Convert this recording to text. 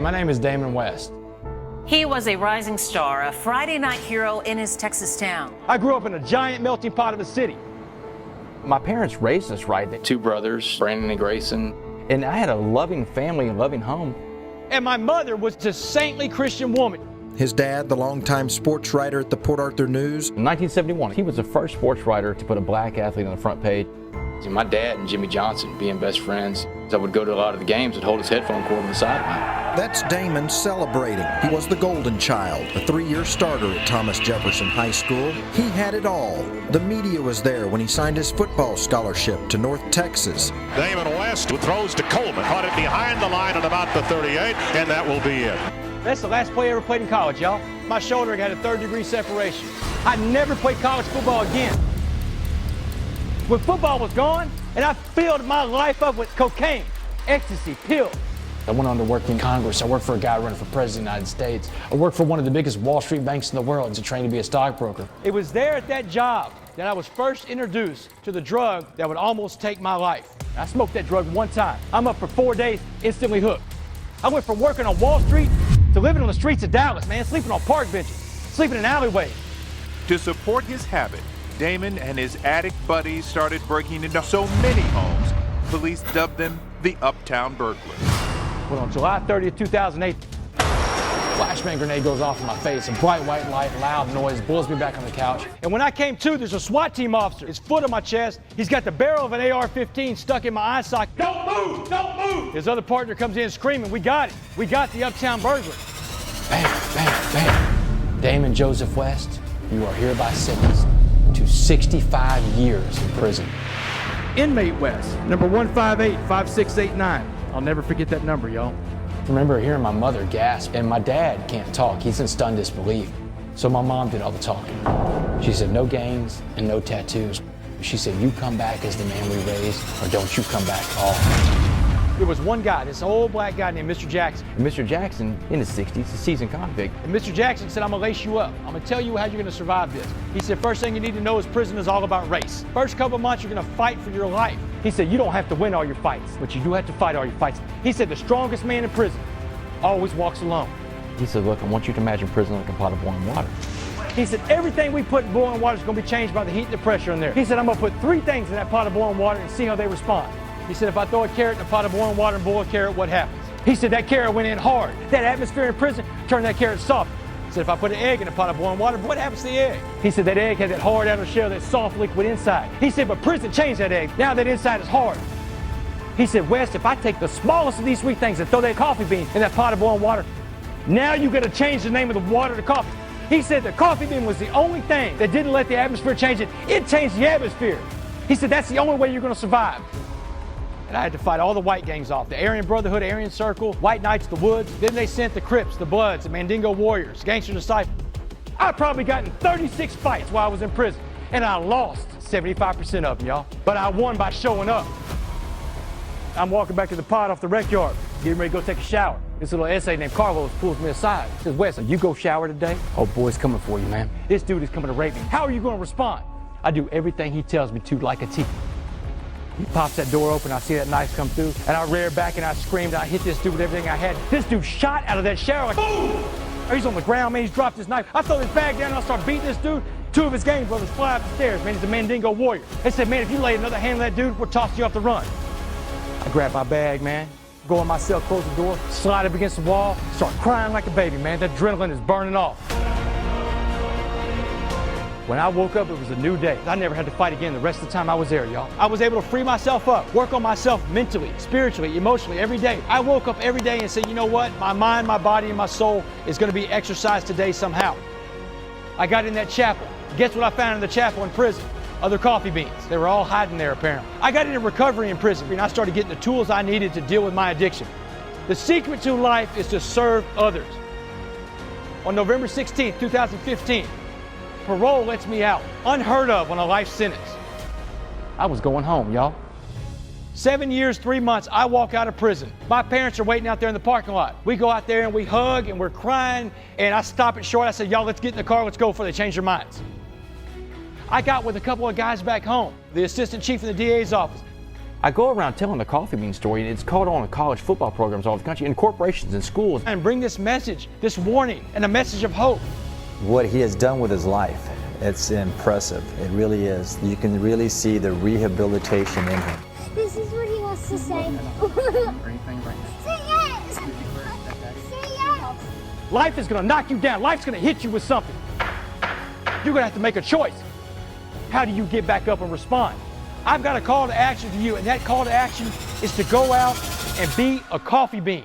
My name is Damon West. He was a rising star, a Friday night hero in his Texas town. I grew up in a giant melting pot of a city. My parents raised us right. 2 brothers, Brandon and Grayson. And I had a loving family and loving home. And my mother was a saintly Christian woman. His dad, the longtime sports writer at the Port Arthur News. In 1971, he was the first sports writer to put a black athlete on the front page. My dad and Jimmy Johnson being best friends. I would go to a lot of the games and hold his headphone cord on the sideline. That's Damon celebrating. He was the golden child, a 3-year starter at Thomas Jefferson High School. He had it all. The media was there when he signed his football scholarship to North Texas. Damon West, who throws to Coleman, caught it behind the line at about the 38, and that will be it. That's the last play I ever played in college, y'all. My shoulder had a 3rd-degree separation. I never played college football again. When football was gone, and I filled my life up with cocaine, ecstasy, pills. I went on to work in Congress. I worked for a guy running for president of the United States. I worked for one of the biggest Wall Street banks in the world to train to be a stockbroker. It was there at that job that I was first introduced to the drug that would almost take my life. I smoked that drug one time. I'm up for 4 days, instantly hooked. I went from working on Wall Street to living on the streets of Dallas, man, sleeping on park benches, sleeping in alleyways. To support his habit, Damon and his addict buddies started breaking into so many homes, police dubbed them the Uptown Burglars. But on July 30th, 2008, Flashbang grenade goes off in my face. A bright white light, loud noise, blows me back on the couch. and when I came to, there's a SWAT team officer. His foot on my chest. He's got the barrel of an AR-15 stuck in my eye socket. Don't move! Don't move! His other partner comes in screaming, we got it. We got the Uptown Burglar. Bam, bam, bam. Damon Joseph West, you are hereby sentenced to 65 years in prison. Inmate West, number 1585689. I'll never forget that number, y'all. I remember hearing my mother gasp, and my dad can't talk. He's in stunned disbelief. So my mom did all the talking. She said, no gangs and no tattoos. She said, you come back as the man we raised, or don't you come back at all. There was one guy, this old black guy named Mr. Jackson. And Mr. Jackson, in his 60s, a seasoned convict. And Mr. Jackson said, I'm gonna lace you up. I'm gonna tell you how you're gonna survive this. He said, first thing you need to know is prison is all about race. First couple months, you're gonna fight for your life. He said, you don't have to win all your fights, but you do have to fight all your fights. He said, the strongest man in prison always walks alone. He said, look, I want you to imagine prison like a pot of boiling water. He said, everything we put in boiling water is gonna be changed by the heat and the pressure in there. He said, I'm gonna put 3 things in that pot of boiling water and see how they respond. He said, if I throw a carrot in a pot of boiling water and boil a carrot, what happens? He said, that carrot went in hard. That atmosphere in prison turned that carrot soft. He said, if I put an egg in a pot of boiling water, what happens to the egg? He said, that egg had that hard outer shell, that soft liquid inside. He said, but prison changed that egg. Now that inside is hard. He said, West, if I take the smallest of these 3 things and throw that coffee bean in that pot of boiling water, now you gotta change the name of the water to coffee. He said the coffee bean was the only thing that didn't let the atmosphere change it. It changed the atmosphere. He said, that's the only way you're gonna survive. And I had to fight all the white gangs off. The Aryan Brotherhood, Aryan Circle, White Knights, the Woods. Then they sent the Crips, the Bloods, the Mandingo Warriors, Gangster Disciples. I probably got in 36 fights while I was in prison. And I lost 75% of them, y'all. But I won by showing up. I'm walking back to the pod off the rec yard, getting ready to go take a shower. This little essay named Carlos pulls me aside. He says, Wes, you go shower today? Oh, boy's coming for you, man. This dude is coming to rape me. How are you going to respond? I do everything he tells me to like a T. He pops that door open, I see that knife come through, and I rear back and I screamed, and I hit this dude with everything I had. This dude shot out of that shower like, boom! He's on the ground, man, he's dropped his knife. I throw this bag down and I start beating this dude. 2 of his gang brothers fly up the stairs, man, he's a Mandingo Warrior. They said, man, if you lay another hand on that dude, we'll toss you off the run. I grab my bag, man, go in my cell, close the door, slide up against the wall, start crying like a baby, man. That adrenaline is burning off. When I woke up, it was a new day. I never had to fight again the rest of the time I was there, y'all. I was able to free myself up, work on myself mentally, spiritually, emotionally, every day. I woke up every day and said, you know what? My mind, my body, and my soul is going to be exercised today somehow. I got in that chapel. Guess what I found in the chapel in prison? Other coffee beans. They were all hiding there, apparently. I got into recovery in prison, and I started getting the tools I needed to deal with my addiction. The secret to life is to serve others. On November 16, 2015, parole lets me out, unheard of on a life sentence. I was going home, y'all. 7 years, 3 months, I walk out of prison. My parents are waiting out there in the parking lot. We go out there and we hug and we're crying, and I stop it short. I said, y'all, let's get in the car, let's go before they change their minds. I got with a couple of guys back home, the assistant chief in the DA's office. I go around telling the coffee bean story, and it's caught on in college football programs all over the country, in corporations and schools. And bring this message, this warning, and a message of hope. What he has done with his life, it's impressive. It really is. You can really see the rehabilitation in him. This is what he wants to say. Say yes! Say yes! Life is going to knock you down. Life's going to hit you with something. You're going to have to make a choice. How do you get back up and respond? I've got a call to action for you, and that call to action is to go out and be a coffee bean.